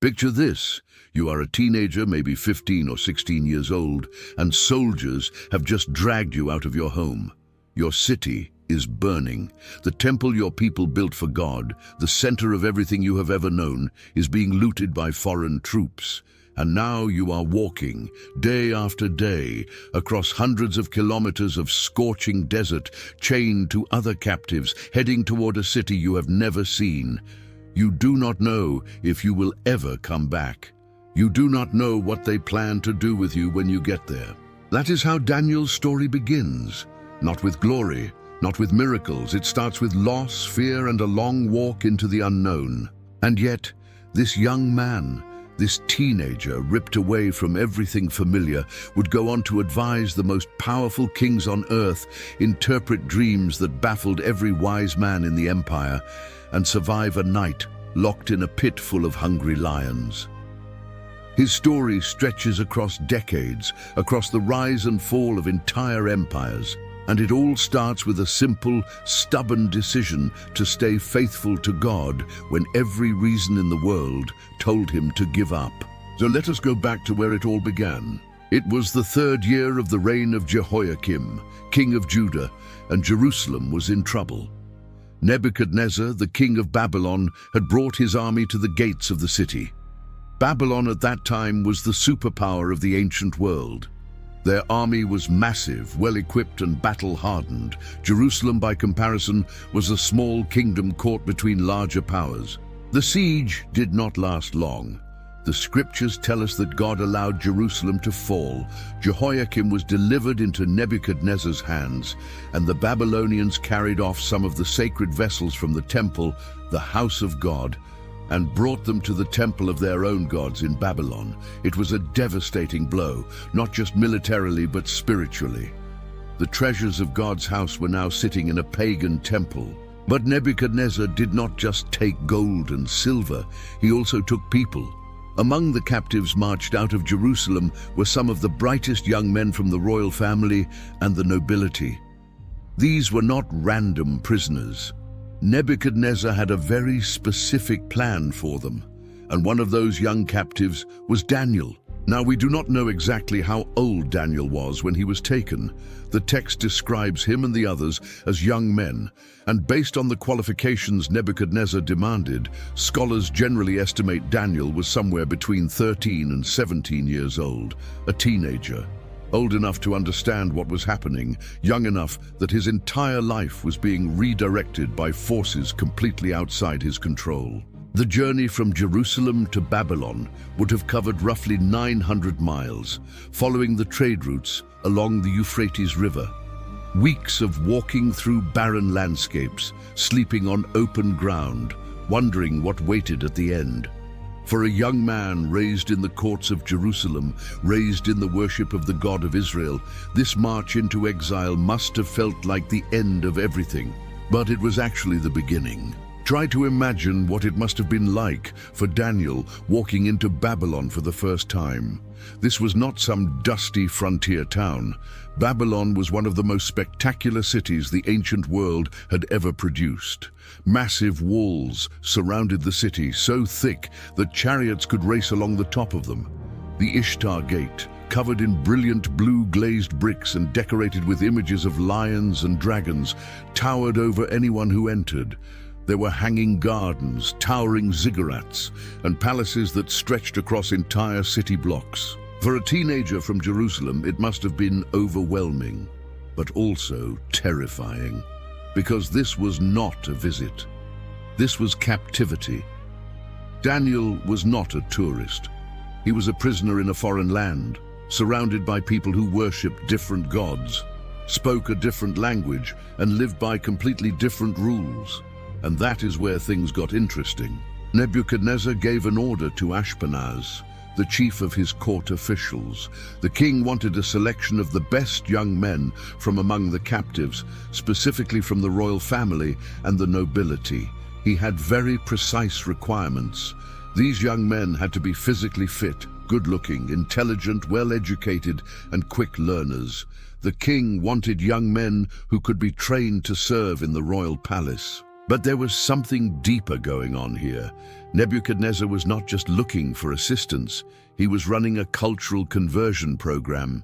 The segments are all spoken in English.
Picture this. You are a teenager, maybe 15 or 16 years old, and soldiers have just dragged you out of your home. Your city is burning. The temple your people built for God, the center of everything you have ever known, is being looted by foreign troops. And now you are walking, day after day, across hundreds of kilometers of scorching desert, chained to other captives, heading toward a city you have never seen. You do not know if you will ever come back. You do not know what they plan to do with you when you get there. That is how Daniel's story begins. Not with glory, not with miracles. It starts with loss, fear, and a long walk into the unknown. And yet, this young man, this teenager ripped away from everything familiar, would go on to advise the most powerful kings on earth, interpret dreams that baffled every wise man in the empire, and survive a night locked in a pit full of hungry lions. His story stretches across decades, across the rise and fall of entire empires, and it all starts with a simple, stubborn decision to stay faithful to God when every reason in the world told him to give up. So let us go back to where it all began. It was the 3rd year of the reign of Jehoiakim, king of Judah, and Jerusalem was in trouble. Nebuchadnezzar, the king of Babylon, had brought his army to the gates of the city. Babylon at that time was the superpower of the ancient world. Their army was massive, well-equipped and battle-hardened. Jerusalem, by comparison, was a small kingdom caught between larger powers. The siege did not last long. The scriptures tell us that God allowed Jerusalem to fall. Jehoiakim was delivered into Nebuchadnezzar's hands, and the Babylonians carried off some of the sacred vessels from the temple, the house of God, and brought them to the temple of their own gods in Babylon. It was a devastating blow, not just militarily but spiritually. The treasures of God's house were now sitting in a pagan temple. But Nebuchadnezzar did not just take gold and silver, he also took people. Among the captives marched out of Jerusalem were some of the brightest young men from the royal family and the nobility. These were not random prisoners. Nebuchadnezzar had a very specific plan for them, and one of those young captives was Daniel. Now, we do not know exactly how old Daniel was when he was taken. The text describes him and the others as young men, and based on the qualifications Nebuchadnezzar demanded, scholars generally estimate Daniel was somewhere between 13 and 17 years old, a teenager. Old enough to understand what was happening, young enough that his entire life was being redirected by forces completely outside his control. The journey from Jerusalem to Babylon would have covered roughly 900 miles, following the trade routes along the Euphrates River. Weeks of walking through barren landscapes, sleeping on open ground, wondering what waited at the end. For a young man raised in the courts of Jerusalem, raised in the worship of the God of Israel, this march into exile must have felt like the end of everything. But it was actually the beginning. Try to imagine what it must have been like for Daniel walking into Babylon for the first time. This was not some dusty frontier town. Babylon was one of the most spectacular cities the ancient world had ever produced. Massive walls surrounded the city, so thick that chariots could race along the top of them. The Ishtar Gate, covered in brilliant blue glazed bricks and decorated with images of lions and dragons, towered over anyone who entered. There were hanging gardens, towering ziggurats, and palaces that stretched across entire city blocks. For a teenager from Jerusalem, it must have been overwhelming, but also terrifying, because this was not a visit. This was captivity. Daniel was not a tourist. He was a prisoner in a foreign land, surrounded by people who worshipped different gods, spoke a different language, and lived by completely different rules. And that is where things got interesting. Nebuchadnezzar gave an order to Ashpenaz, the chief of his court officials. The king wanted a selection of the best young men from among the captives, specifically from the royal family and the nobility. He had very precise requirements. These young men had to be physically fit, good-looking, intelligent, well-educated, and quick learners. The king wanted young men who could be trained to serve in the royal palace. But there was something deeper going on here. Nebuchadnezzar was not just looking for assistance, he was running a cultural conversion program.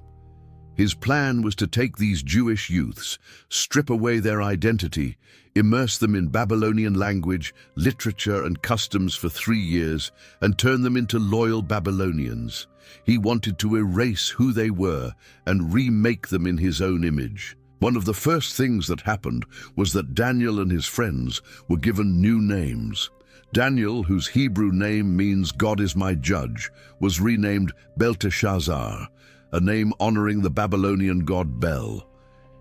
His plan was to take these Jewish youths, strip away their identity, immerse them in Babylonian language, literature, and customs for 3 years, and turn them into loyal Babylonians. He wanted to erase who they were and remake them in his own image. One of the first things that happened was that Daniel and his friends were given new names. Daniel, whose Hebrew name means God is my judge, was renamed Belteshazzar, a name honoring the Babylonian god Bel.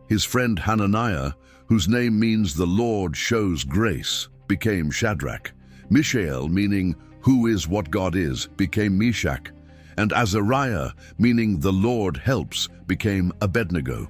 His friend Hananiah, whose name means the Lord shows grace, became Shadrach. Mishael, meaning who is what God is, became Meshach. And Azariah, meaning the Lord helps, became Abednego.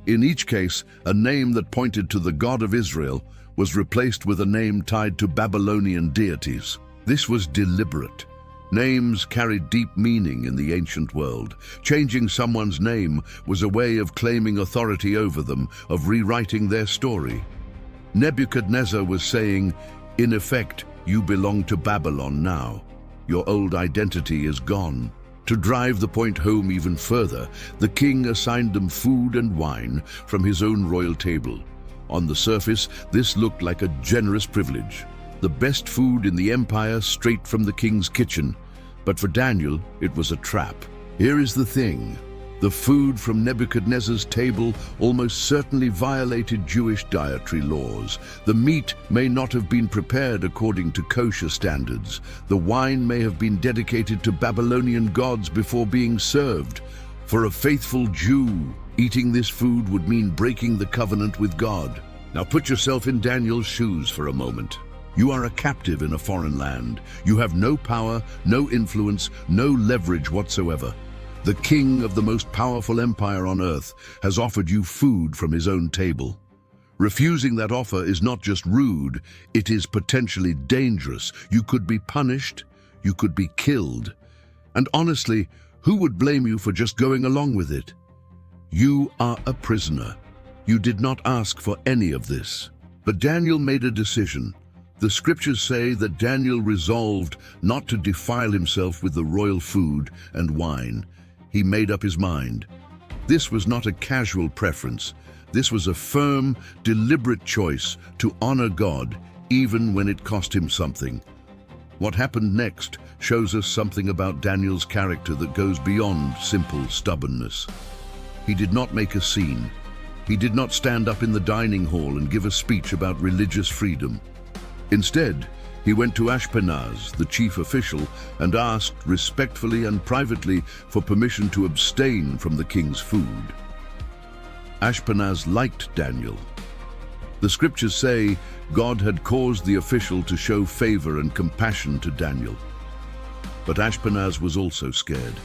In each case, a name that pointed to the God of Israel was replaced with a name tied to Babylonian deities. This was deliberate. Names carried deep meaning in the ancient world. Changing someone's name was a way of claiming authority over them, of rewriting their story. Nebuchadnezzar was saying, in effect, you belong to Babylon now. Your old identity is gone. To drive the point home even further, the king assigned them food and wine from his own royal table. On the surface, this looked like a generous privilege. The best food in the empire straight from the king's kitchen. But for Daniel, it was a trap. Here is the thing. The food from Nebuchadnezzar's table almost certainly violated Jewish dietary laws. The meat may not have been prepared according to kosher standards. The wine may have been dedicated to Babylonian gods before being served. For a faithful Jew, eating this food would mean breaking the covenant with God. Now put yourself in Daniel's shoes for a moment. You are a captive in a foreign land. You have no power, no influence, no leverage whatsoever. The king of the most powerful empire on earth has offered you food from his own table. Refusing that offer is not just rude, it is potentially dangerous. You could be punished, you could be killed. And honestly, who would blame you for just going along with it? You are a prisoner. You did not ask for any of this. But Daniel made a decision. The scriptures say that Daniel resolved not to defile himself with the royal food and wine. He made up his mind. This was not a casual preference. This was a firm, deliberate choice to honor God, even when it cost him something. What happened next shows us something about Daniel's character that goes beyond simple stubbornness. He did not make a scene. He did not stand up in the dining hall and give a speech about religious freedom. Instead, he went to Ashpenaz, the chief official, and asked respectfully and privately for permission to abstain from the king's food. Ashpenaz liked Daniel. The scriptures say God had caused the official to show favor and compassion to Daniel. But Ashpenaz was also scared.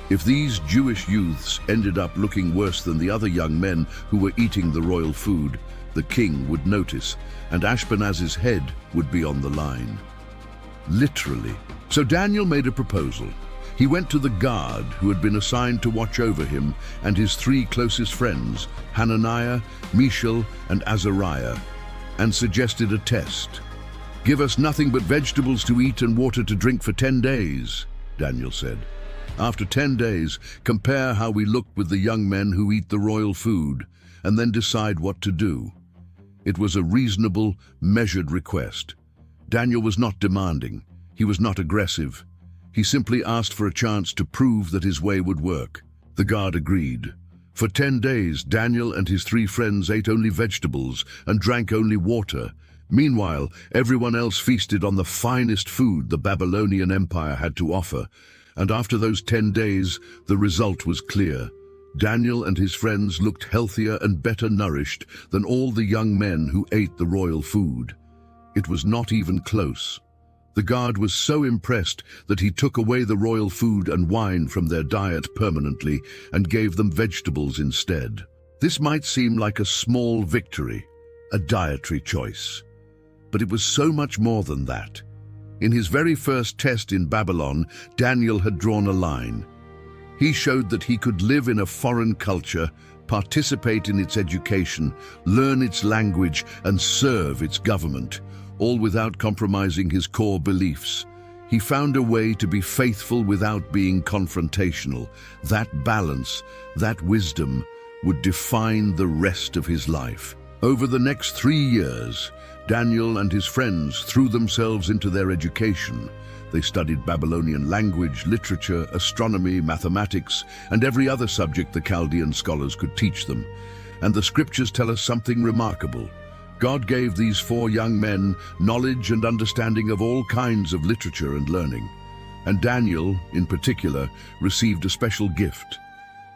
If these Jewish youths ended up looking worse than the other young men who were eating the royal food, the king would notice, and Ashpenaz's head would be on the line. Literally. So Daniel made a proposal. He went to the guard who had been assigned to watch over him and his 3 closest friends, Hananiah, Mishael, and Azariah, and suggested a test. "Give us nothing but vegetables to eat and water to drink for 10 days, Daniel said. After 10 days, compare how we look with the young men who eat the royal food, and then decide what to do." It was a reasonable, measured request. Daniel was not demanding. He was not aggressive. He simply asked for a chance to prove that his way would work. The guard agreed. For 10 days, Daniel and his 3 friends ate only vegetables and drank only water. Meanwhile, everyone else feasted on the finest food the Babylonian Empire had to offer. And after those 10 days, the result was clear. Daniel and his friends looked healthier and better nourished than all the young men who ate the royal food. It was not even close. The guard was so impressed that he took away the royal food and wine from their diet permanently and gave them vegetables instead. This might seem like a small victory, a dietary choice. But it was so much more than that. In his very first test in Babylon, Daniel had drawn a line. He showed that he could live in a foreign culture, participate in its education, learn its language, and serve its government, all without compromising his core beliefs. He found a way to be faithful without being confrontational. That balance, that wisdom, would define the rest of his life. Over the next 3 years, Daniel and his friends threw themselves into their education. They studied Babylonian language, literature, astronomy, mathematics, and every other subject the Chaldean scholars could teach them. And the scriptures tell us something remarkable. God gave these 4 young men knowledge and understanding of all kinds of literature and learning. And Daniel, in particular, received a special gift: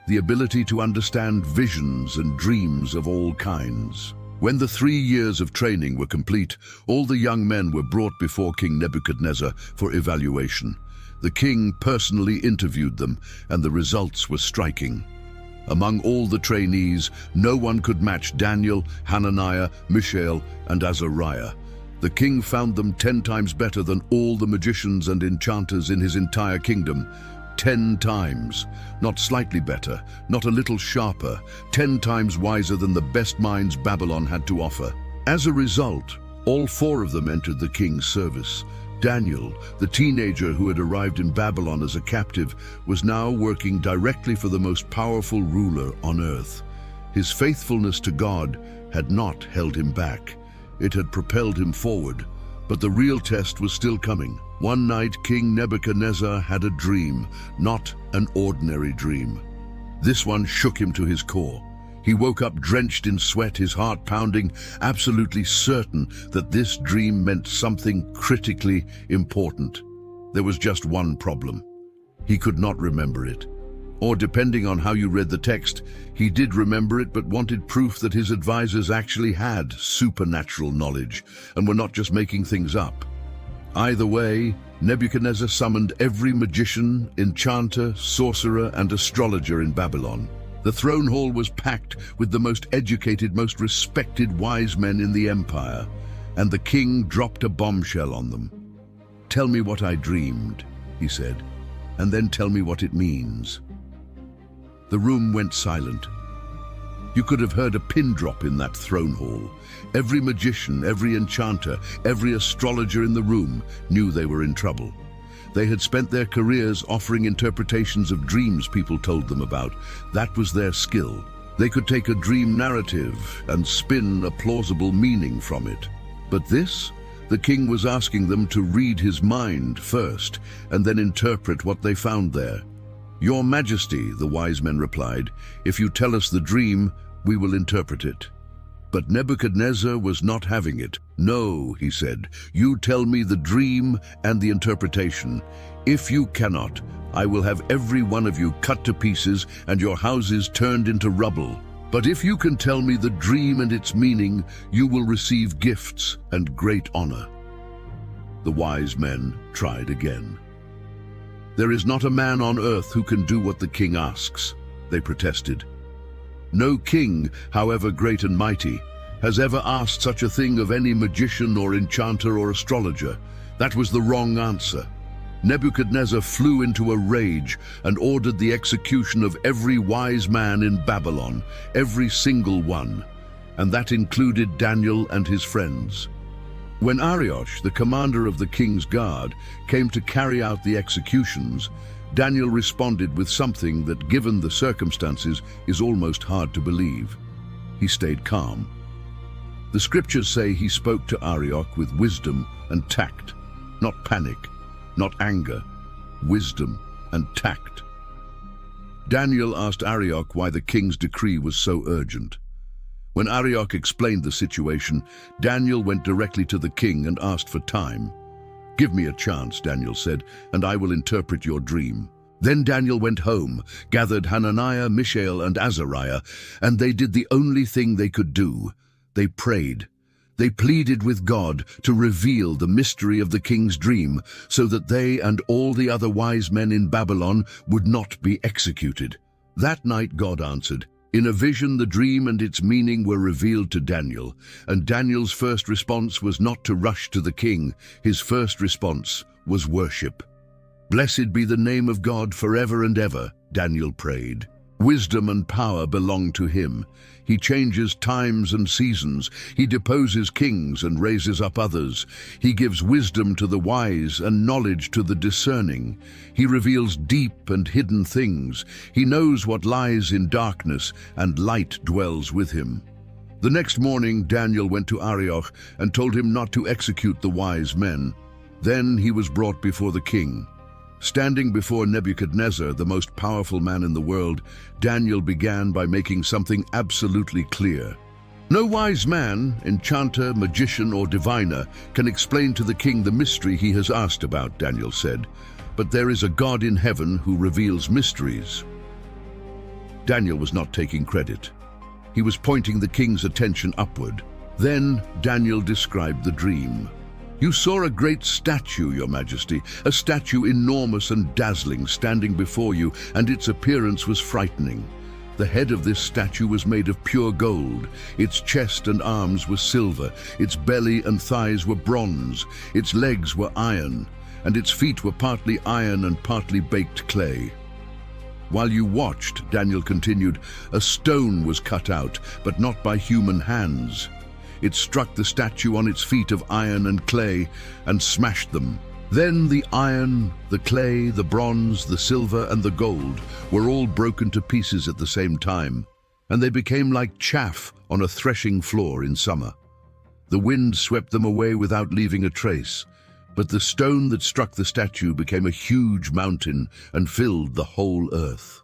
the ability to understand visions and dreams of all kinds. When the 3 years of training were complete, all the young men were brought before King Nebuchadnezzar for evaluation. The king personally interviewed them, and the results were striking. Among all the trainees, no one could match Daniel, Hananiah, Mishael, and Azariah. The king found them 10 times better than all the magicians and enchanters in his entire kingdom. 10 times. Not slightly better, not a little sharper, 10 times wiser than the best minds Babylon had to offer. As a result, all 4 of them entered the king's service. Daniel, the teenager who had arrived in Babylon as a captive, was now working directly for the most powerful ruler on earth. His faithfulness to God had not held him back. It had propelled him forward. But the real test was still coming. One night, King Nebuchadnezzar had a dream, not an ordinary dream. This one shook him to his core. He woke up drenched in sweat, his heart pounding, absolutely certain that this dream meant something critically important. There was just one problem. He could not remember it. Or, depending on how you read the text, he did remember it but wanted proof that his advisors actually had supernatural knowledge and were not just making things up. Either way, Nebuchadnezzar summoned every magician, enchanter, sorcerer, and astrologer in Babylon. The throne hall was packed with the most educated, most respected wise men in the empire, and the king dropped a bombshell on them. "Tell me what I dreamed," he said, "and then tell me what it means." The room went silent. You could have heard a pin drop in that throne hall. Every magician, every enchanter, every astrologer in the room knew they were in trouble. They had spent their careers offering interpretations of dreams people told them about. That was their skill. They could take a dream narrative and spin a plausible meaning from it. But this? The king was asking them to read his mind first and then interpret what they found there. "Your Majesty," the wise men replied, "if you tell us the dream, we will interpret it." But Nebuchadnezzar was not having it. "No," he said, "you tell me the dream and the interpretation. If you cannot, I will have every one of you cut to pieces and your houses turned into rubble. But if you can tell me the dream and its meaning, you will receive gifts and great honor." The wise men tried again. "There is not a man on earth who can do what the king asks," they protested. "No king, however great and mighty, has ever asked such a thing of any magician or enchanter or astrologer. That was the wrong answer." Nebuchadnezzar flew into a rage and ordered the execution of every wise man in Babylon, every single one, and that included Daniel and his friends. When Arioch, the commander of the king's guard, came to carry out the executions, Daniel responded with something that, given the circumstances, is almost hard to believe. He stayed calm. The scriptures say he spoke to Arioch with wisdom and tact, not panic, not anger, wisdom and tact. Daniel asked Arioch why the king's decree was so urgent. When Arioch explained the situation, Daniel went directly to the king and asked for time. "Give me a chance," Daniel said, "and I will interpret your dream." Then Daniel went home, gathered Hananiah, Mishael, and Azariah, and they did the only thing they could do. They prayed. They pleaded with God to reveal the mystery of the king's dream so that they and all the other wise men in Babylon would not be executed. That night God answered. In a vision, the dream and its meaning were revealed to Daniel, and Daniel's first response was not to rush to the king. His first response was worship. "Blessed be the name of God forever and ever," Daniel prayed. Wisdom and power belong to him. He changes times and seasons. He deposes kings and raises up others. He gives wisdom to the wise and knowledge to the discerning. He reveals deep and hidden things. He knows what lies in darkness, and light dwells with him. The next morning Daniel went to Arioch and told him not to execute the wise men. Then he was brought before the king. Standing before Nebuchadnezzar, the most powerful man in the world, Daniel began by making something absolutely clear. No wise man, enchanter, magician, or diviner can explain to the king the mystery he has asked about, Daniel said. But there is a God in heaven who reveals mysteries. Daniel was not taking credit. He was pointing the king's attention upward. Then Daniel described the dream. You saw a great statue, Your Majesty, a statue enormous and dazzling standing before you, and its appearance was frightening. The head of this statue was made of pure gold. Its chest and arms were silver. Its belly and thighs were bronze. Its legs were iron, and its feet were partly iron and partly baked clay. While you watched, Daniel continued, a stone was cut out, but not by human hands. It struck the statue on its feet of iron and clay and smashed them. Then the iron, the clay, the bronze, the silver, and the gold were all broken to pieces at the same time, and they became like chaff on a threshing floor in summer. The wind swept them away without leaving a trace, but the stone that struck the statue became a huge mountain and filled the whole earth.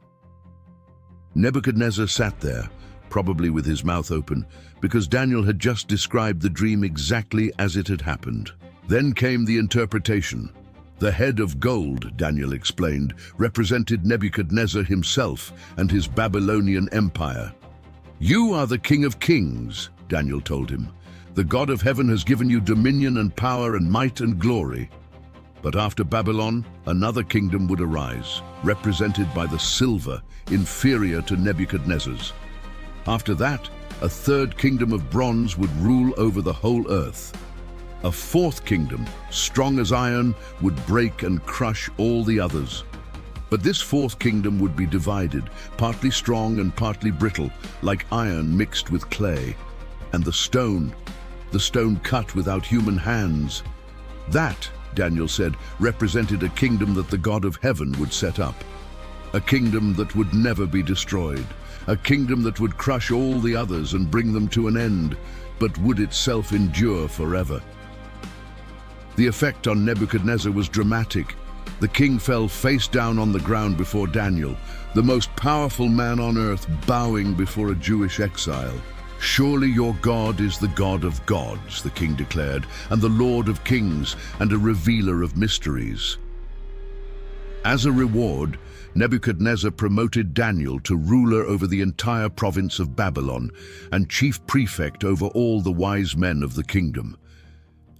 Nebuchadnezzar sat there, probably with his mouth open, because Daniel had just described the dream exactly as it had happened. Then came the interpretation. The head of gold, Daniel explained, represented Nebuchadnezzar himself and his Babylonian empire. You are the King of Kings, Daniel told him. The God of heaven has given you dominion and power and might and glory. But after Babylon, another kingdom would arise, represented by the silver, inferior to Nebuchadnezzar's. After that, a third kingdom of bronze would rule over the whole earth. A fourth kingdom, strong as iron, would break and crush all the others. But this fourth kingdom would be divided, partly strong and partly brittle, like iron mixed with clay. And the stone cut without human hands. That, Daniel said, represented a kingdom that the God of heaven would set up. A kingdom that would never be destroyed. A kingdom that would crush all the others and bring them to an end, but would itself endure forever. The effect on Nebuchadnezzar was dramatic. The king fell face down on the ground before Daniel, the most powerful man on earth bowing before a Jewish exile. Surely your God is the God of gods, the king declared, and the Lord of kings, and a revealer of mysteries. As a reward, Nebuchadnezzar promoted Daniel to ruler over the entire province of Babylon and chief prefect over all the wise men of the kingdom.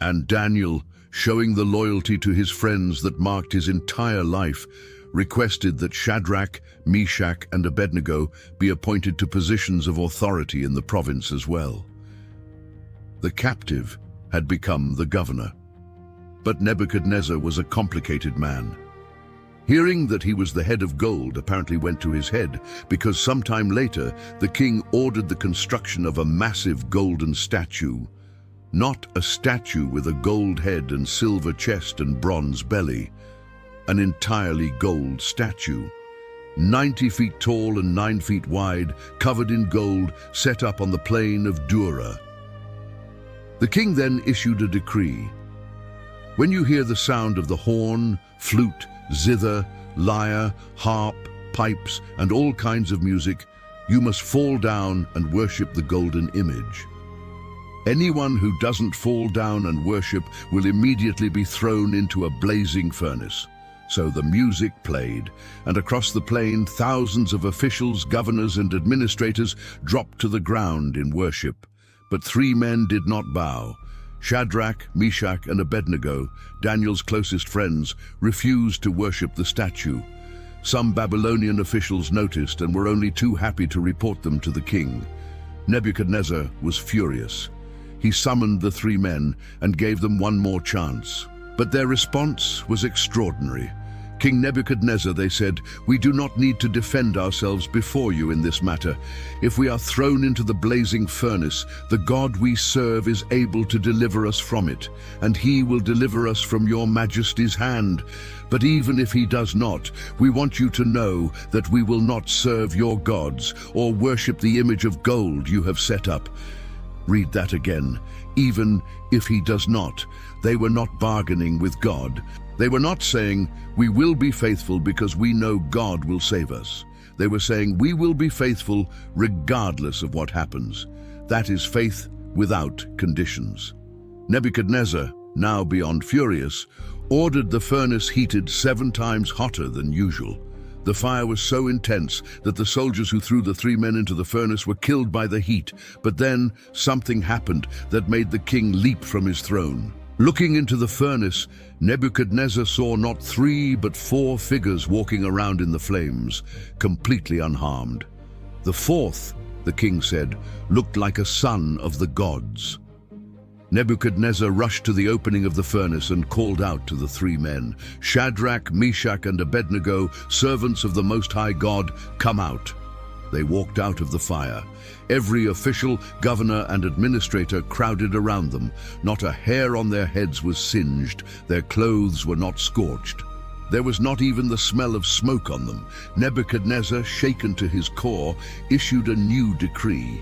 And Daniel, showing the loyalty to his friends that marked his entire life, requested that Shadrach, Meshach, and Abednego be appointed to positions of authority in the province as well. The captive had become the governor. But Nebuchadnezzar was a complicated man. Hearing that he was the head of gold apparently went to his head, because sometime later the king ordered the construction of a massive golden statue. Not a statue with a gold head and silver chest and bronze belly. An entirely gold statue. 90 feet tall and 9 feet wide, covered in gold, set up on the plain of Dura. The king then issued a decree. When you hear the sound of the horn, flute, zither, lyre, harp, pipes, and all kinds of music, you must fall down and worship the golden image. Anyone who doesn't fall down and worship will immediately be thrown into a blazing furnace. So the music played, and across the plain, thousands of officials, governors, and administrators dropped to the ground in worship. But 3 men did not bow. Shadrach, Meshach, and Abednego, Daniel's closest friends, refused to worship the statue. Some Babylonian officials noticed and were only too happy to report them to the king. Nebuchadnezzar was furious. He summoned the 3 men and gave them one more chance. But their response was extraordinary. King Nebuchadnezzar, they said, we do not need to defend ourselves before you in this matter. If we are thrown into the blazing furnace, the God we serve is able to deliver us from it, and he will deliver us from your majesty's hand. But even if he does not, we want you to know that we will not serve your gods or worship the image of gold you have set up. Read that again. Even if he does not, they were not bargaining with God. They were not saying, we will be faithful because we know God will save us. They were saying, we will be faithful regardless of what happens. That is faith without conditions. Nebuchadnezzar, now beyond furious, ordered the furnace heated 7 times hotter than usual. The fire was so intense that the soldiers who threw the 3 men into the furnace were killed by the heat. But then something happened that made the king leap from his throne. Looking into the furnace, Nebuchadnezzar saw not 3 but 4 figures walking around in the flames, completely unharmed. The 4th, the king said, looked like a son of the gods. Nebuchadnezzar rushed to the opening of the furnace and called out to the 3 men, Shadrach, Meshach, and Abednego, servants of the Most High God, come out. They walked out of the fire. Every official, governor, and administrator crowded around them. Not a hair on their heads was singed. Their clothes were not scorched. There was not even the smell of smoke on them. Nebuchadnezzar, shaken to his core, issued a new decree.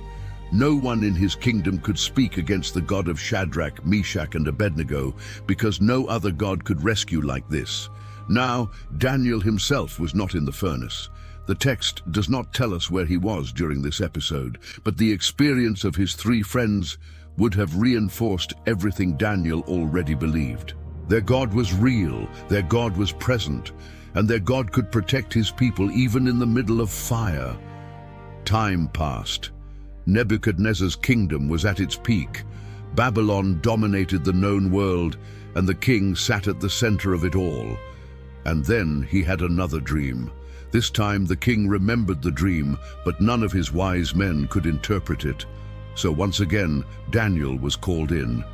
No one in his kingdom could speak against the God of Shadrach, Meshach, and Abednego, because no other God could rescue like this. Now, Daniel himself was not in the furnace. The text does not tell us where he was during this episode, but the experience of his 3 friends would have reinforced everything Daniel already believed. Their God was real, their God was present, and their God could protect his people even in the middle of fire. Time passed. Nebuchadnezzar's kingdom was at its peak. Babylon dominated the known world, and the king sat at the center of it all. And then he had another dream. This time the king remembered the dream, but none of his wise men could interpret it. So once again, Daniel was called in.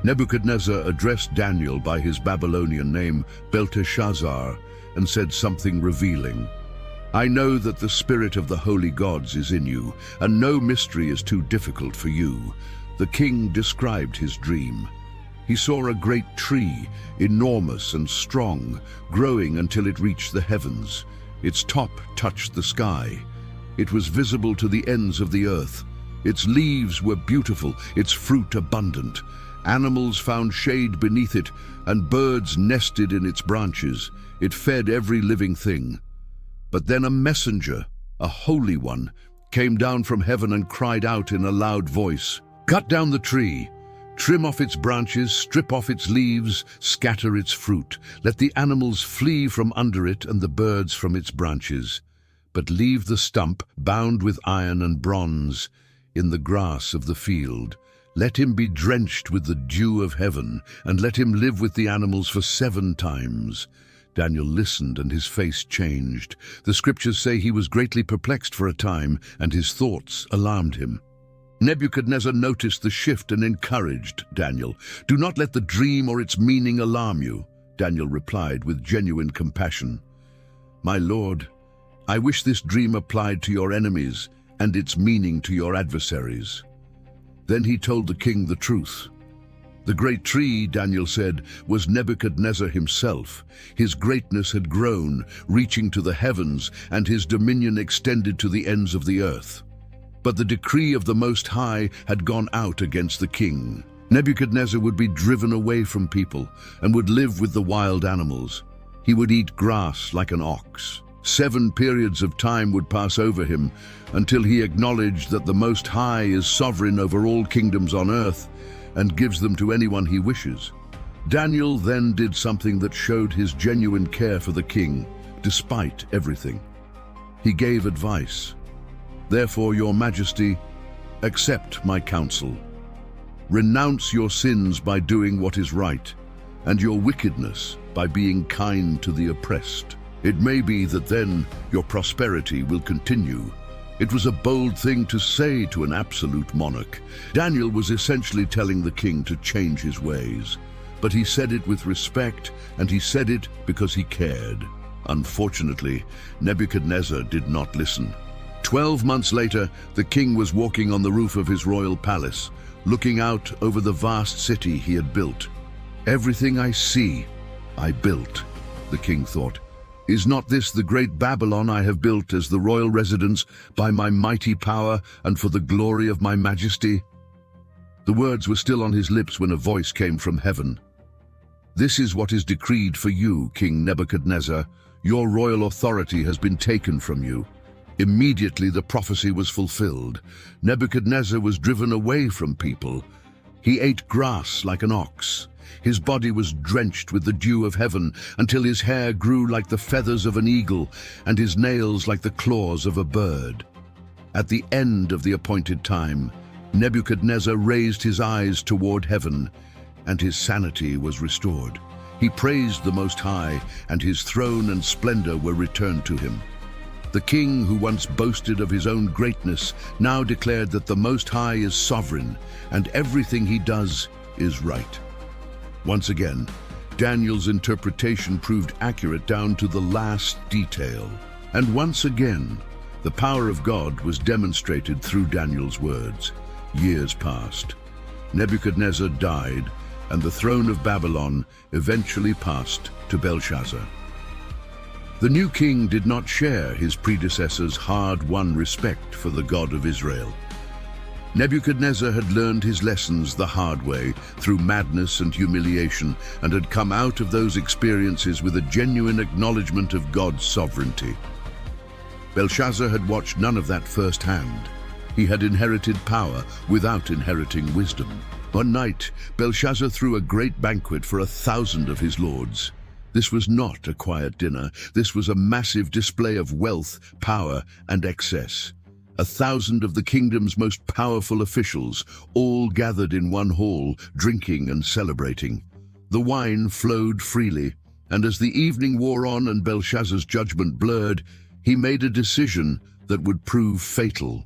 Nebuchadnezzar addressed Daniel by his Babylonian name, Belteshazzar, and said something revealing. I know that the spirit of the holy gods is in you, and no mystery is too difficult for you. The king described his dream. He saw a great tree, enormous and strong, growing until it reached the heavens. Its top touched the sky. It was visible to the ends of the earth. Its leaves were beautiful, its fruit abundant. Animals found shade beneath it, and birds nested in its branches. It fed every living thing. But then a messenger, a holy one, came down from heaven and cried out in a loud voice, "Cut down the tree! Trim off its branches, strip off its leaves, scatter its fruit. Let the animals flee from under it and the birds from its branches. But leave the stump, bound with iron and bronze, in the grass of the field. Let him be drenched with the dew of heaven, and let him live with the animals for 7 times. Daniel listened, and his face changed. The scriptures say he was greatly perplexed for a time, and his thoughts alarmed him. Nebuchadnezzar noticed the shift and encouraged Daniel. "Do not let the dream or its meaning alarm you," Daniel replied with genuine compassion. "My lord, I wish this dream applied to your enemies and its meaning to your adversaries." Then he told the king the truth. The great tree, Daniel said, was Nebuchadnezzar himself. His greatness had grown, reaching to the heavens, and his dominion extended to the ends of the earth. But the decree of the Most High had gone out against the king. Nebuchadnezzar would be driven away from people and would live with the wild animals. He would eat grass like an ox. 7 periods of time would pass over him until he acknowledged that the Most High is sovereign over all kingdoms on earth and gives them to anyone he wishes. Daniel then did something that showed his genuine care for the king, despite everything. He gave advice. "Therefore, your majesty, accept my counsel. Renounce your sins by doing what is right, and your wickedness by being kind to the oppressed. It may be that then your prosperity will continue." It was a bold thing to say to an absolute monarch. Daniel was essentially telling the king to change his ways. But he said it with respect, and he said it because he cared. Unfortunately, Nebuchadnezzar did not listen. 12 months later, the king was walking on the roof of his royal palace, looking out over the vast city he had built. "Everything I see, I built," the king thought. "Is not this the great Babylon I have built as the royal residence by my mighty power and for the glory of my majesty?" The words were still on his lips when a voice came from heaven. "This is what is decreed for you, King Nebuchadnezzar. Your royal authority has been taken from you." Immediately the prophecy was fulfilled. Nebuchadnezzar was driven away from people. He ate grass like an ox. His body was drenched with the dew of heaven until his hair grew like the feathers of an eagle and his nails like the claws of a bird. At the end of the appointed time, Nebuchadnezzar raised his eyes toward heaven, and his sanity was restored. He praised the Most High, and his throne and splendor were returned to him. The king, who once boasted of his own greatness, now declared that the Most High is sovereign, and everything he does is right. Once again, Daniel's interpretation proved accurate down to the last detail. And once again, the power of God was demonstrated through Daniel's words. Years passed. Nebuchadnezzar died, and the throne of Babylon eventually passed to Belshazzar. The new king did not share his predecessor's hard-won respect for the God of Israel. Nebuchadnezzar had learned his lessons the hard way through madness and humiliation, and had come out of those experiences with a genuine acknowledgement of God's sovereignty. Belshazzar had watched none of that firsthand. He had inherited power without inheriting wisdom. One night, Belshazzar threw a great banquet for 1,000 of his lords. This was not a quiet dinner. This was a massive display of wealth, power, and excess. 1,000 of the kingdom's most powerful officials, all gathered in one hall, drinking and celebrating. The wine flowed freely, and as the evening wore on and Belshazzar's judgment blurred, he made a decision that would prove fatal.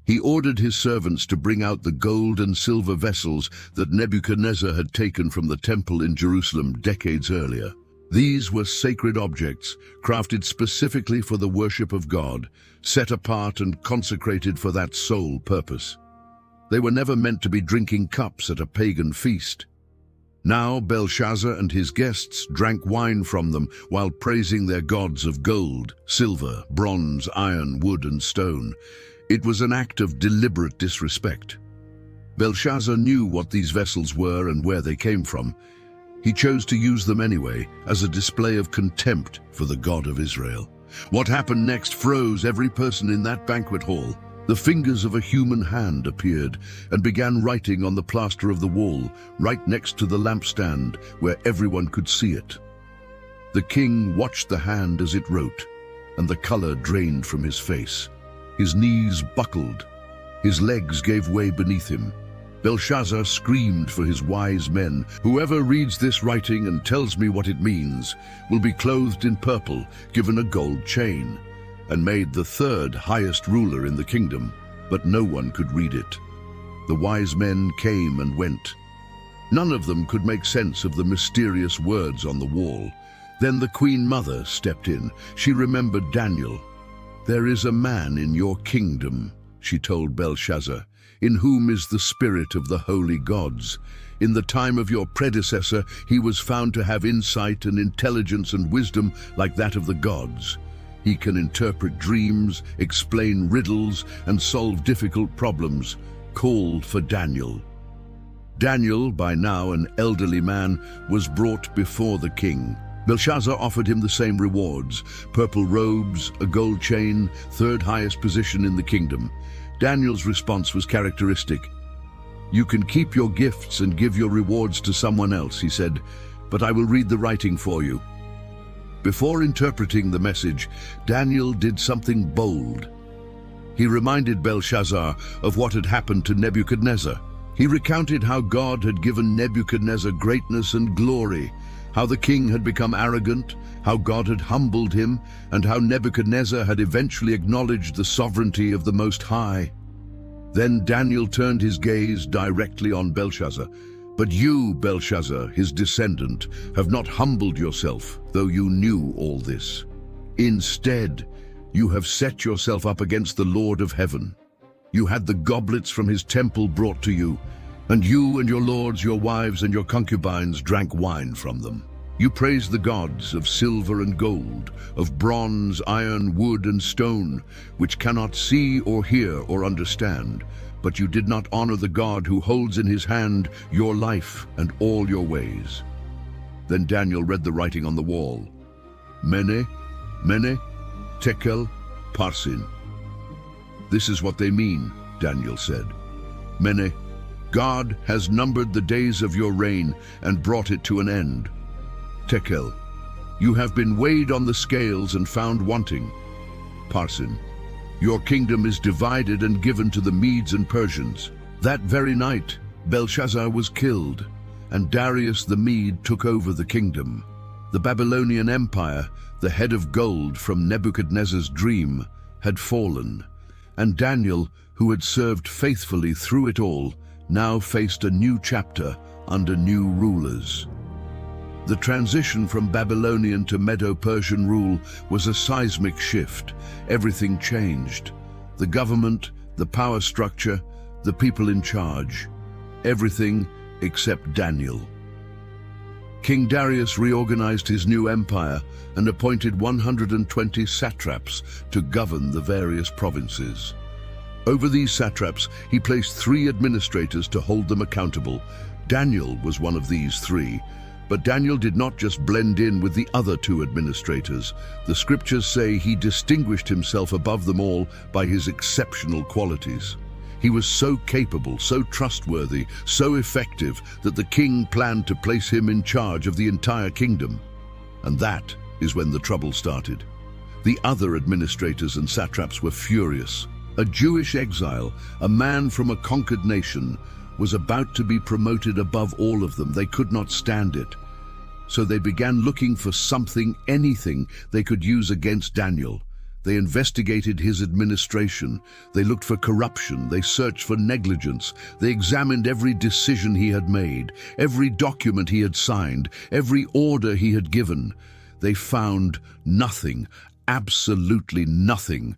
He ordered his servants to bring out the gold and silver vessels that Nebuchadnezzar had taken from the temple in Jerusalem decades earlier. These were sacred objects, crafted specifically for the worship of God, set apart and consecrated for that sole purpose. They were never meant to be drinking cups at a pagan feast. Now Belshazzar and his guests drank wine from them while praising their gods of gold, silver, bronze, iron, wood, and stone. It was an act of deliberate disrespect. Belshazzar knew what these vessels were and where they came from. He chose to use them anyway, as a display of contempt for the God of Israel. What happened next froze every person in that banquet hall. The fingers of a human hand appeared and began writing on the plaster of the wall, right next to the lampstand, where everyone could see it. The king watched the hand as it wrote, and the color drained from his face. His knees buckled. His legs gave way beneath him. Belshazzar screamed for his wise men. "Whoever reads this writing and tells me what it means will be clothed in purple, given a gold chain, and made the third highest ruler in the kingdom." But no one could read it. The wise men came and went. None of them could make sense of the mysterious words on the wall. Then the Queen Mother stepped in. She remembered Daniel. "There is a man in your kingdom," she told Belshazzar, "in whom is the spirit of the holy gods. In the time of your predecessor, he was found to have insight and intelligence and wisdom like that of the gods. He can interpret dreams, explain riddles, and solve difficult problems. Call for Daniel." Daniel, by now an elderly man, was brought before the king. Belshazzar offered him the same rewards: purple robes, a gold chain, third highest position in the kingdom. Daniel's response was characteristic. "You can keep your gifts and give your rewards to someone else," he said, "but I will read the writing for you." Before interpreting the message, Daniel did something bold. He reminded Belshazzar of what had happened to Nebuchadnezzar. He recounted how God had given Nebuchadnezzar greatness and glory, how the king had become arrogant, how God had humbled him, and how Nebuchadnezzar had eventually acknowledged the sovereignty of the Most High. Then Daniel turned his gaze directly on Belshazzar. "But you, Belshazzar, his descendant, have not humbled yourself, though you knew all this. Instead, you have set yourself up against the Lord of heaven. You had the goblets from his temple brought to you, and you and your lords, your wives, and your concubines drank wine from them. You praised the gods of silver and gold, of bronze, iron, wood, and stone, which cannot see or hear or understand, but you did not honor the God who holds in his hand your life and all your ways. Then Daniel read the writing on the wall. Mene, Mene, Tekel, Parsin. This is what they mean, Daniel said. Mene, God has numbered the days of your reign and brought it to an end. Tekel, you have been weighed on the scales and found wanting. Parsin, your kingdom is divided and given to the Medes and Persians. That very night, Belshazzar was killed, and Darius the Mede took over the kingdom. The Babylonian Empire, the head of gold from Nebuchadnezzar's dream, had fallen, and Daniel, who had served faithfully through it all, now faced a new chapter under new rulers. The transition from Babylonian to Medo-Persian rule was a seismic shift. Everything changed. The government, the power structure, the people in charge. Everything except Daniel. King Darius reorganized his new empire and appointed 120 satraps to govern the various provinces. Over these satraps, he placed 3 administrators to hold them accountable. Daniel was one of these 3. But Daniel did not just blend in with the other 2 administrators. The scriptures say he distinguished himself above them all by his exceptional qualities. He was so capable, so trustworthy, so effective that the king planned to place him in charge of the entire kingdom. And that is when the trouble started. The other administrators and satraps were furious. A Jewish exile, a man from a conquered nation, was about to be promoted above all of them. They could not stand it. So they began looking for something, anything, they could use against Daniel. They investigated his administration. They looked for corruption. They searched for negligence. They examined every decision he had made, every document he had signed, every order he had given. They found nothing, absolutely nothing.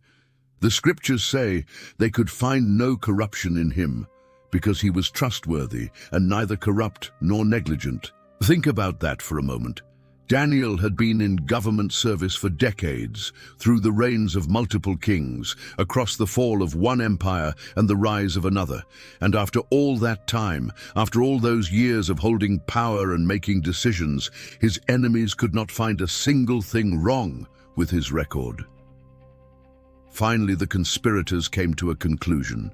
The scriptures say they could find no corruption in him, because he was trustworthy and neither corrupt nor negligent. Think about that for a moment. Daniel had been in government service for decades, through the reigns of multiple kings, across the fall of one empire and the rise of another. And after all that time, after all those years of holding power and making decisions, his enemies could not find a single thing wrong with his record. Finally, the conspirators came to a conclusion.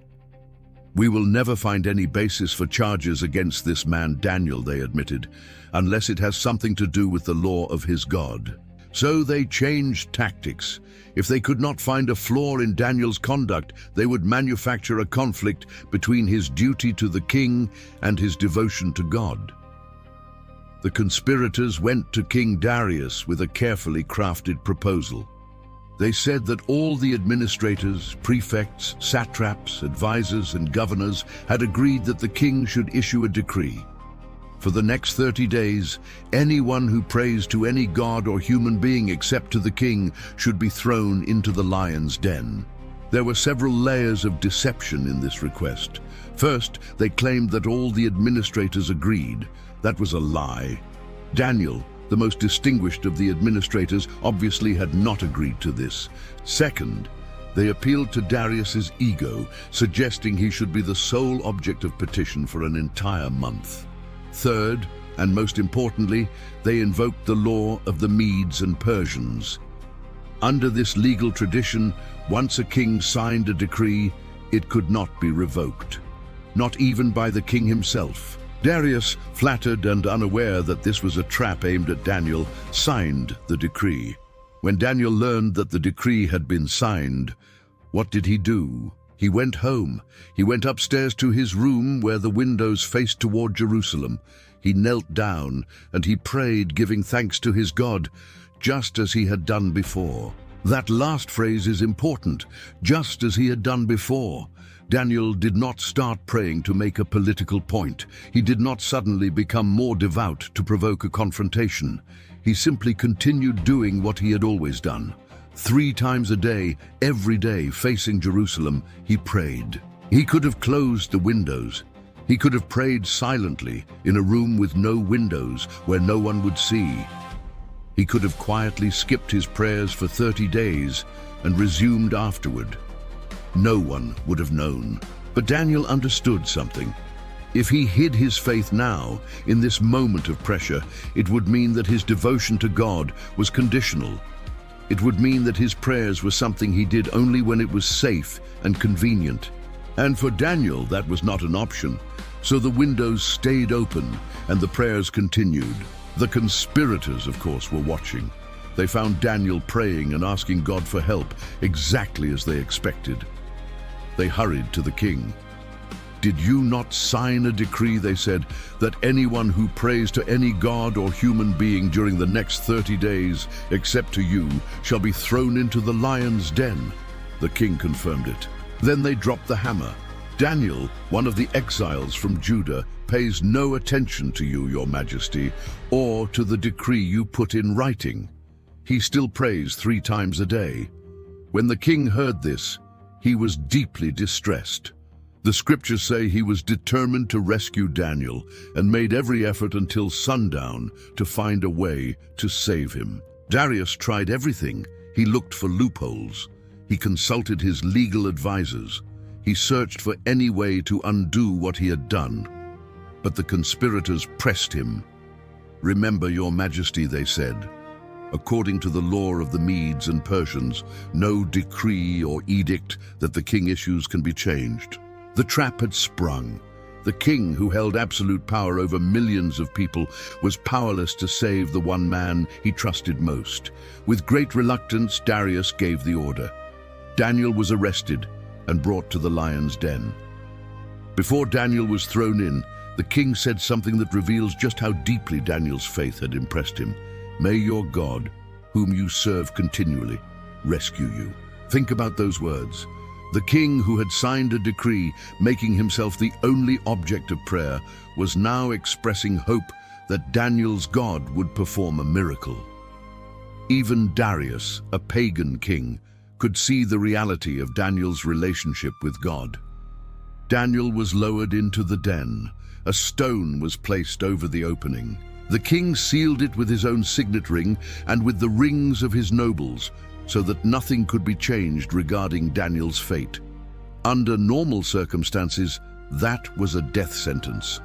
We will never find any basis for charges against this man Daniel, they admitted, unless it has something to do with the law of his God. So they changed tactics. If they could not find a flaw in Daniel's conduct, they would manufacture a conflict between his duty to the king and his devotion to God. The conspirators went to King Darius with a carefully crafted proposal. They said that all the administrators, prefects, satraps, advisors, and governors had agreed that the king should issue a decree. For the next 30 days, anyone who prays to any god or human being except to the king should be thrown into the lion's den. There were several layers of deception in this request. First, they claimed that all the administrators agreed. That was a lie. Daniel, the most distinguished of the administrators, obviously had not agreed to this. Second, they appealed to Darius's ego, suggesting he should be the sole object of petition for an entire month. Third, and most importantly, they invoked the law of the Medes and Persians. Under this legal tradition, once a king signed a decree, it could not be revoked, not even by the king himself. Darius, flattered and unaware that this was a trap aimed at Daniel, signed the decree. When Daniel learned that the decree had been signed, what did he do? He went home. He went upstairs to his room where the windows faced toward Jerusalem. He knelt down and he prayed, giving thanks to his God, just as he had done before. That last phrase is important, just as he had done before. Daniel did not start praying to make a political point. He did not suddenly become more devout to provoke a confrontation. He simply continued doing what he had always done, 3 times a day, every day, facing Jerusalem, he prayed. He could have closed the windows. He could have prayed silently in a room with no windows where no one would see. He could have quietly skipped his prayers for 30 days and resumed afterward. No one would have known. But Daniel understood something. If he hid his faith now, in this moment of pressure, it would mean that his devotion to God was conditional. It would mean that his prayers were something he did only when it was safe and convenient. And for Daniel, that was not an option. So the windows stayed open and the prayers continued. The conspirators, of course, were watching. They found Daniel praying and asking God for help, exactly as they expected. They hurried to the king. "Did you not sign a decree," they said, "that anyone who prays to any god or human being during the next 30 days, except to you, shall be thrown into the lion's den?" The king confirmed it. Then they dropped the hammer. "Daniel, one of the exiles from Judah, pays no attention to you, your majesty, or to the decree you put in writing. He still prays 3 times a day." When the king heard this, he was deeply distressed. The scriptures say he was determined to rescue Daniel and made every effort until sundown to find a way to save him. Darius tried everything. He looked for loopholes. He consulted his legal advisors. He searched for any way to undo what he had done. But the conspirators pressed him. "Remember, your majesty," they said. "According to the law of the Medes and Persians, no decree or edict that the king issues can be changed." The trap had sprung. The king, who held absolute power over millions of people, was powerless to save the one man he trusted most. With great reluctance, Darius gave the order. Daniel was arrested and brought to the lion's den. Before Daniel was thrown in, the king said something that reveals just how deeply Daniel's faith had impressed him. "May your God, whom you serve continually, rescue you." Think about those words. The king, who had signed a decree making himself the only object of prayer, was now expressing hope that Daniel's God would perform a miracle. Even Darius, a pagan king, could see the reality of Daniel's relationship with God. Daniel was lowered into the den. A stone was placed over the opening. The king sealed it with his own signet ring and with the rings of his nobles, so that nothing could be changed regarding Daniel's fate. Under normal circumstances, that was a death sentence.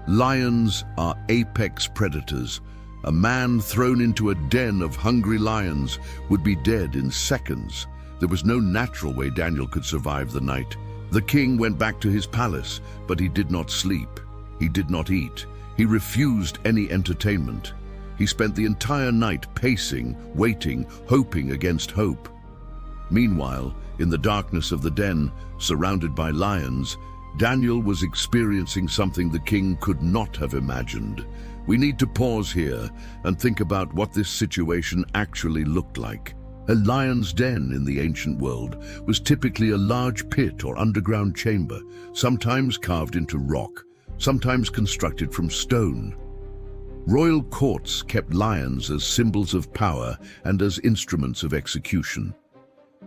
Lions are apex predators. A man thrown into a den of hungry lions would be dead in seconds. There was no natural way Daniel could survive the night. The king went back to his palace, but he did not sleep. He did not eat. He refused any entertainment. He spent the entire night pacing, waiting, hoping against hope. Meanwhile, in the darkness of the den, surrounded by lions, Daniel was experiencing something the king could not have imagined. We need to pause here and think about what this situation actually looked like. A lion's den in the ancient world was typically a large pit or underground chamber, sometimes carved into rock, sometimes constructed from stone. Royal courts kept lions as symbols of power and as instruments of execution.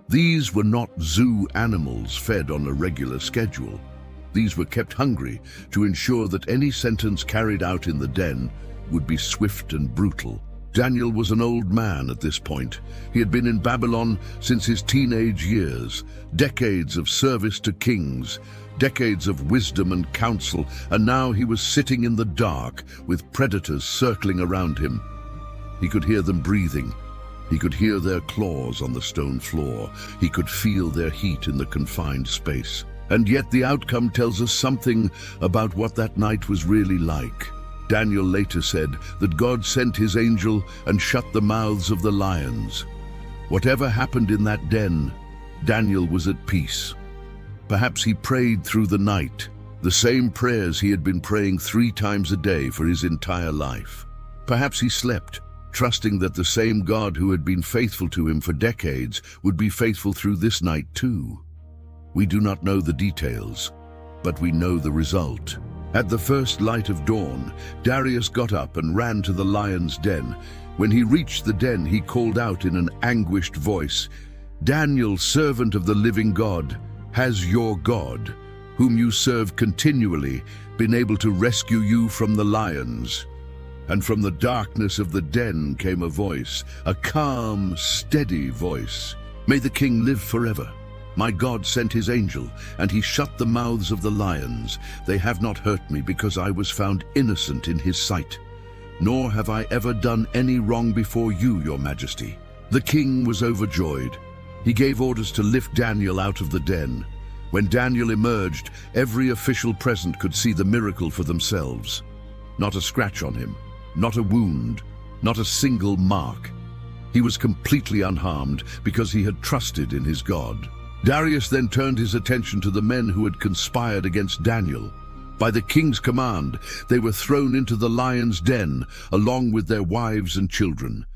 These were not zoo animals fed on a regular schedule. These were kept hungry to ensure that any sentence carried out in the den would be swift and brutal. Daniel was an old man at this point. He had been in Babylon since his teenage years, decades of service to kings, decades of wisdom and counsel, and now he was sitting in the dark with predators circling around him. He could hear them breathing. He could hear their claws on the stone floor. He could feel their heat in the confined space. And yet the outcome tells us something about what that night was really like. Daniel later said that God sent his angel and shut the mouths of the lions. Whatever happened in that den, Daniel was at peace. Perhaps he prayed through the night, the same prayers he had been praying 3 times a day for his entire life. Perhaps he slept, trusting that the same God who had been faithful to him for decades would be faithful through this night too. We do not know the details, but we know the result. At the first light of dawn, Darius got up and ran to the lion's den. When he reached the den, he called out in an anguished voice, "Daniel, servant of the living God, has your God, whom you serve continually, been able to rescue you from the lions?" And from the darkness of the den came a voice, a calm, steady voice. "May the king live forever. My God sent his angel, and he shut the mouths of the lions. They have not hurt me, because I was found innocent in his sight. Nor have I ever done any wrong before you, your majesty." The king was overjoyed. He gave orders to lift Daniel out of the den. When Daniel emerged, every official present could see the miracle for themselves. Not a scratch on him, not a wound, not a single mark. He was completely unharmed because he had trusted in his God. Darius then turned his attention to the men who had conspired against Daniel. By the king's command, they were thrown into the lion's den, along with their wives and children.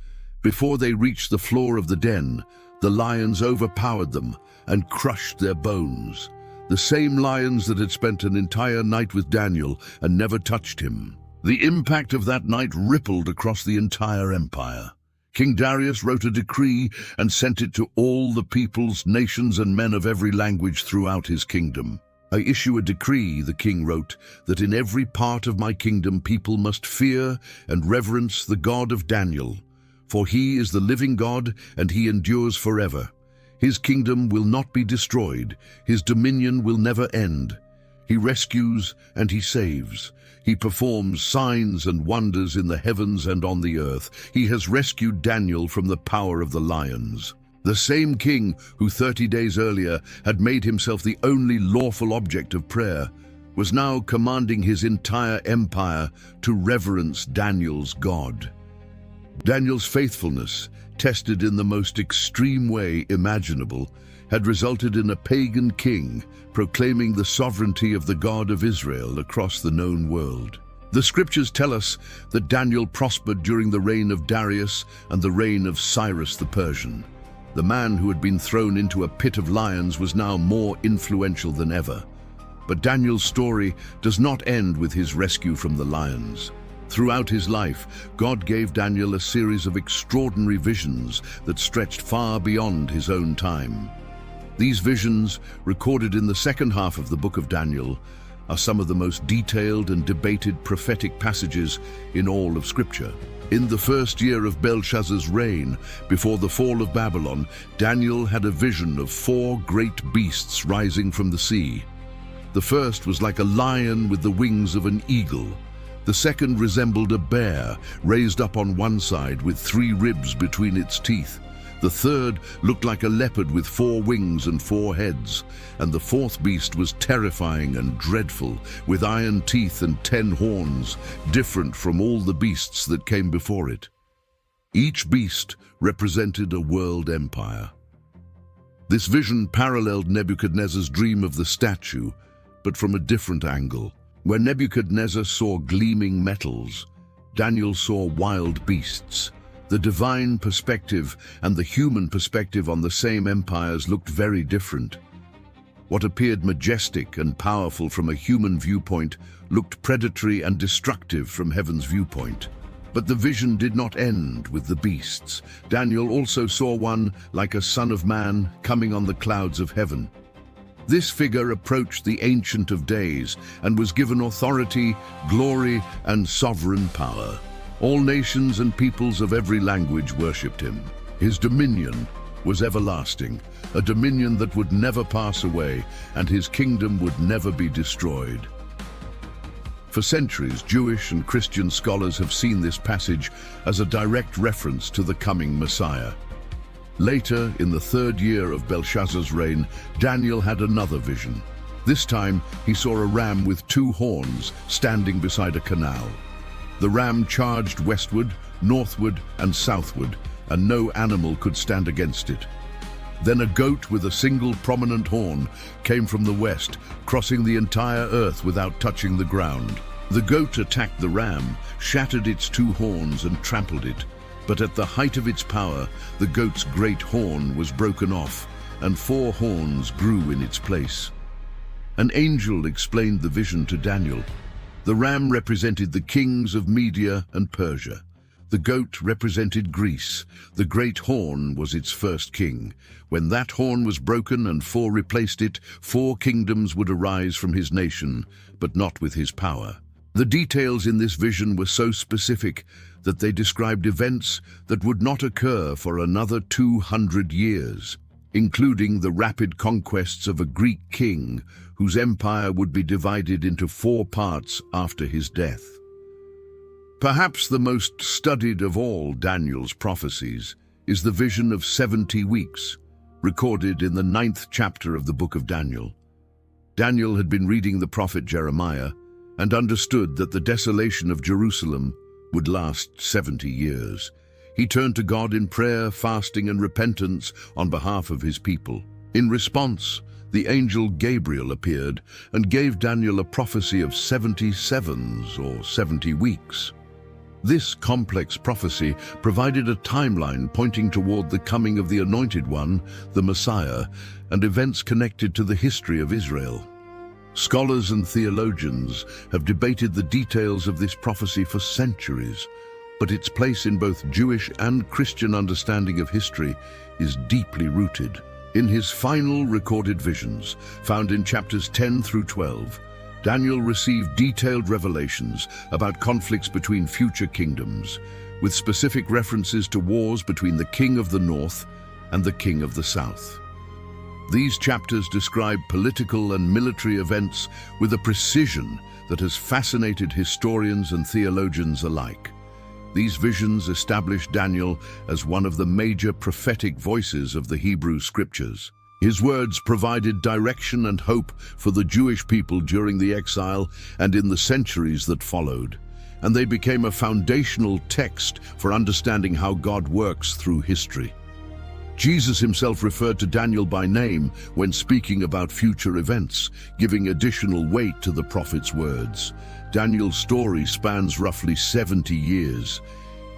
Before they reached the floor of the den, the lions overpowered them and crushed their bones. The same lions that had spent an entire night with Daniel and never touched him. The impact of that night rippled across the entire empire. King Darius wrote a decree and sent it to all the peoples, nations, and men of every language throughout his kingdom. "I issue a decree," the king wrote, "that in every part of my kingdom people must fear and reverence the God of Daniel. For he is the living God, and he endures forever. His kingdom will not be destroyed. His dominion will never end. He rescues and he saves. He performs signs and wonders in the heavens and on the earth. He has rescued Daniel from the power of the lions." The same king who 30 days earlier had made himself the only lawful object of prayer was now commanding his entire empire to reverence Daniel's God. Daniel's faithfulness, tested in the most extreme way imaginable, had resulted in a pagan king proclaiming the sovereignty of the God of Israel across the known world. The scriptures tell us that Daniel prospered during the reign of Darius and the reign of Cyrus the Persian. The man who had been thrown into a pit of lions was now more influential than ever. But Daniel's story does not end with his rescue from the lions. Throughout his life, God gave Daniel a series of extraordinary visions that stretched far beyond his own time. These visions, recorded in the second half of the book of Daniel, are some of the most detailed and debated prophetic passages in all of Scripture. In the first year of Belshazzar's reign, before the fall of Babylon, Daniel had a vision of 4 great beasts rising from the sea. The first was like a lion with the wings of an eagle. The second resembled a bear, raised up on one side with 3 ribs between its teeth. The third looked like a leopard with 4 wings and 4 heads, and the fourth beast was terrifying and dreadful, with iron teeth and 10 horns, different from all the beasts that came before it. Each beast represented a world empire. This vision paralleled Nebuchadnezzar's dream of the statue, but from a different angle. Where Nebuchadnezzar saw gleaming metals, Daniel saw wild beasts. The divine perspective and the human perspective on the same empires looked very different. What appeared majestic and powerful from a human viewpoint looked predatory and destructive from heaven's viewpoint. But the vision did not end with the beasts. Daniel also saw one like a son of man coming on the clouds of heaven. This figure approached the Ancient of Days and was given authority, glory, and sovereign power. All nations and peoples of every language worshipped him. His dominion was everlasting, a dominion that would never pass away, and his kingdom would never be destroyed. For centuries, Jewish and Christian scholars have seen this passage as a direct reference to the coming Messiah. Later, in the 3rd year of Belshazzar's reign, Daniel had another vision. This time, he saw a ram with 2 horns standing beside a canal. The ram charged westward, northward, and southward, and no animal could stand against it. Then a goat with a single prominent horn came from the west, crossing the entire earth without touching the ground. The goat attacked the ram, shattered its 2 horns, and trampled it. But at the height of its power, the goat's great horn was broken off, and 4 horns grew in its place. An angel explained the vision to Daniel. The ram represented the kings of Media and Persia. The goat represented Greece. The great horn was its first king. When that horn was broken and 4 replaced it, 4 kingdoms would arise from his nation, but not with his power. The details in this vision were so specific that they described events that would not occur for another 200 years, including the rapid conquests of a Greek king whose empire would be divided into 4 parts after his death. Perhaps the most studied of all Daniel's prophecies is the vision of 70 weeks, recorded in the 9th chapter of the book of Daniel. Daniel had been reading the prophet Jeremiah and understood that the desolation of Jerusalem would last 70 years. He turned to God in prayer, fasting, and repentance on behalf of his people. In response, the angel Gabriel appeared and gave Daniel a prophecy of 70 sevens or 70 weeks. This complex prophecy provided a timeline pointing toward the coming of the Anointed One, the Messiah, and events connected to the history of Israel. Scholars and theologians have debated the details of this prophecy for centuries, but its place in both Jewish and Christian understanding of history is deeply rooted. In his final recorded visions, found in chapters 10 through 12, Daniel received detailed revelations about conflicts between future kingdoms, with specific references to wars between the king of the north and the king of the south. These chapters describe political and military events with a precision that has fascinated historians and theologians alike. These visions establish Daniel as one of the major prophetic voices of the Hebrew Scriptures. His words provided direction and hope for the Jewish people during the exile and in the centuries that followed, and they became a foundational text for understanding how God works through history. Jesus himself referred to Daniel by name when speaking about future events, giving additional weight to the prophet's words. Daniel's story spans roughly 70 years.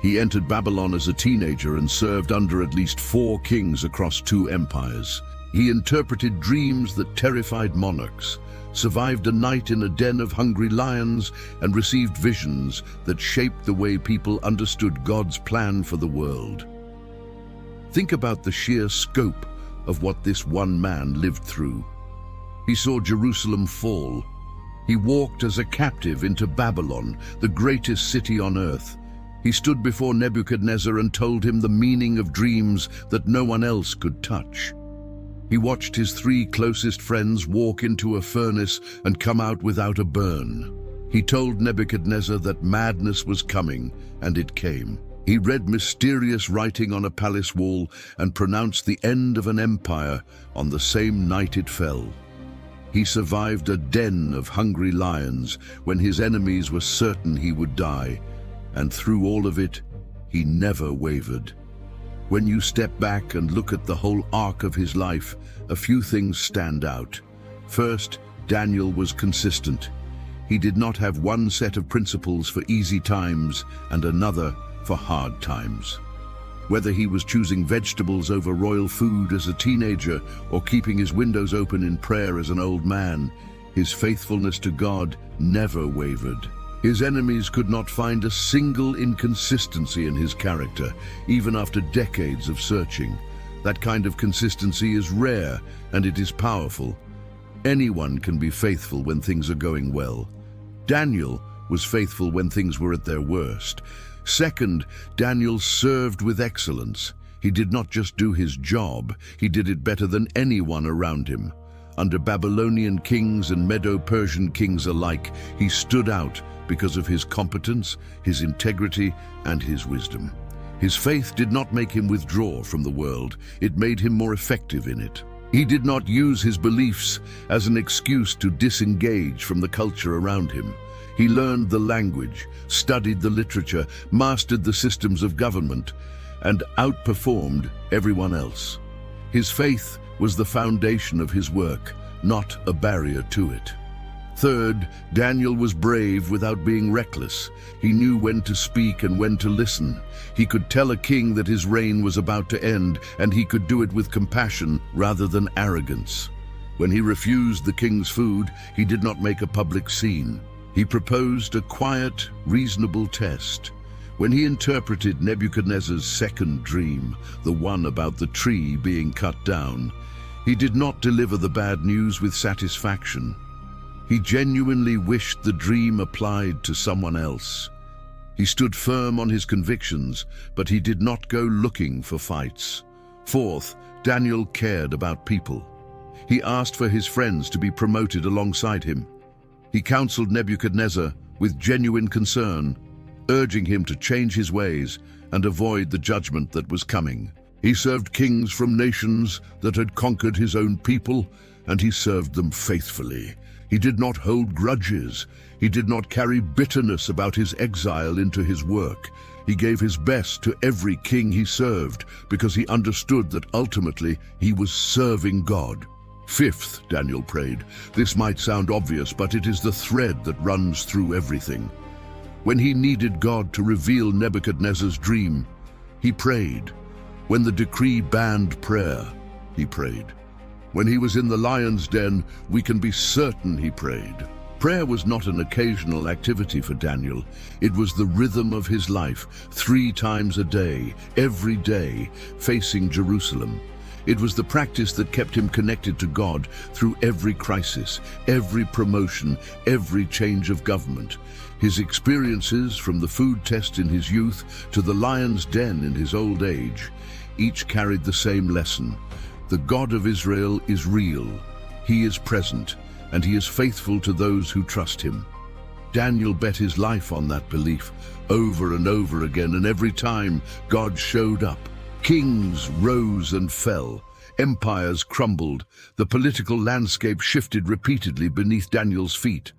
He entered Babylon as a teenager and served under at least 4 kings across 2 empires. He interpreted dreams that terrified monarchs, survived a night in a den of hungry lions, and received visions that shaped the way people understood God's plan for the world. Think about the sheer scope of what this one man lived through. He saw Jerusalem fall. He walked as a captive into Babylon, the greatest city on earth. He stood before Nebuchadnezzar and told him the meaning of dreams that no one else could touch. He watched his 3 closest friends walk into a furnace and come out without a burn. He told Nebuchadnezzar that madness was coming, and it came. He read mysterious writing on a palace wall and pronounced the end of an empire on the same night it fell. He survived a den of hungry lions when his enemies were certain he would die, and through all of it, he never wavered. When you step back and look at the whole arc of his life, a few things stand out. First, Daniel was consistent. He did not have one set of principles for easy times and another for hard times. Whether he was choosing vegetables over royal food as a teenager or keeping his windows open in prayer as an old man, his faithfulness to God never wavered. His enemies could not find a single inconsistency in his character, even after decades of searching. That kind of consistency is rare, and it is powerful. Anyone can be faithful when things are going well. Daniel was faithful when things were at their worst. Second, Daniel served with excellence. He did not just do his job, he did it better than anyone around him. Under Babylonian kings and Medo-Persian kings alike, he stood out because of his competence, his integrity, and his wisdom. His faith did not make him withdraw from the world, it made him more effective in it. He did not use his beliefs as an excuse to disengage from the culture around him. He learned the language, studied the literature, mastered the systems of government, and outperformed everyone else. His faith was the foundation of his work, not a barrier to it. Third, Daniel was brave without being reckless. He knew when to speak and when to listen. He could tell a king that his reign was about to end, and he could do it with compassion rather than arrogance. When he refused the king's food, he did not make a public scene. He proposed a quiet, reasonable test. When he interpreted Nebuchadnezzar's second dream, the one about the tree being cut down, he did not deliver the bad news with satisfaction. He genuinely wished the dream applied to someone else. He stood firm on his convictions, but he did not go looking for fights. Fourth, Daniel cared about people. He asked for his friends to be promoted alongside him. He counseled Nebuchadnezzar with genuine concern, urging him to change his ways and avoid the judgment that was coming. He served kings from nations that had conquered his own people, and he served them faithfully. He did not hold grudges. He did not carry bitterness about his exile into his work. He gave his best to every king he served because he understood that ultimately he was serving God. Fifth, Daniel prayed. This might sound obvious, but it is the thread that runs through everything. When he needed God to reveal Nebuchadnezzar's dream, he prayed. When the decree banned prayer, he prayed. When he was in the lion's den, we can be certain he prayed. Prayer was not an occasional activity for Daniel. It was the rhythm of his life, 3 times a day, every day, facing Jerusalem. It was the practice that kept him connected to God through every crisis, every promotion, every change of government. His experiences, from the food test in his youth to the lion's den in his old age, each carried the same lesson. The God of Israel is real, he is present, and he is faithful to those who trust him. Daniel bet his life on that belief over and over again, and every time God showed up, kings rose and fell, empires crumbled, the political landscape shifted repeatedly beneath Daniel's feet.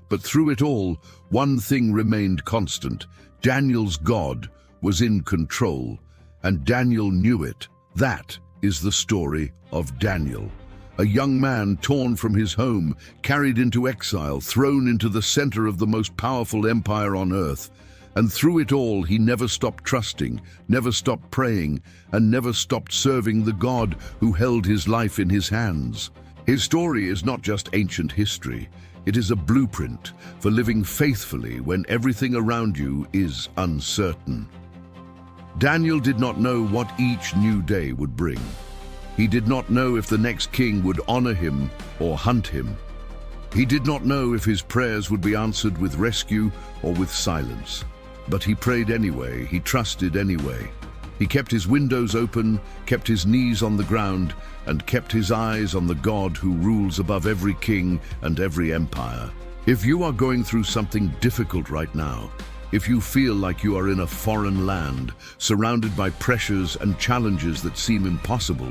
But through it all, one thing remained constant. Daniel's God was in control, and Daniel knew it. That is the story of Daniel. A young man torn from his home, carried into exile, thrown into the center of the most powerful empire on earth. And through it all, he never stopped trusting, never stopped praying, and never stopped serving the God who held his life in his hands. His story is not just ancient history. It is a blueprint for living faithfully when everything around you is uncertain. Daniel did not know what each new day would bring. He did not know if the next king would honor him or hunt him. He did not know if his prayers would be answered with rescue or with silence. But he prayed anyway, he trusted anyway. He kept his windows open, kept his knees on the ground, and kept his eyes on the God who rules above every king and every empire. If you are going through something difficult right now, if you feel like you are in a foreign land, surrounded by pressures and challenges that seem impossible,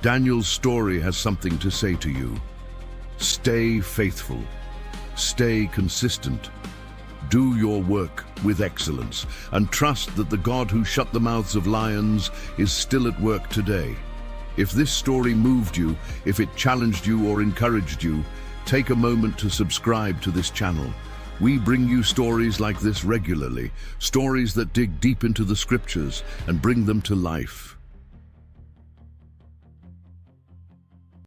Daniel's story has something to say to you. Stay faithful. Stay consistent. Do your work with excellence, and trust that the God who shut the mouths of lions is still at work today. If this story moved you, if it challenged you or encouraged you, take a moment to subscribe to this channel. We bring you stories like this regularly, stories that dig deep into the scriptures and bring them to life.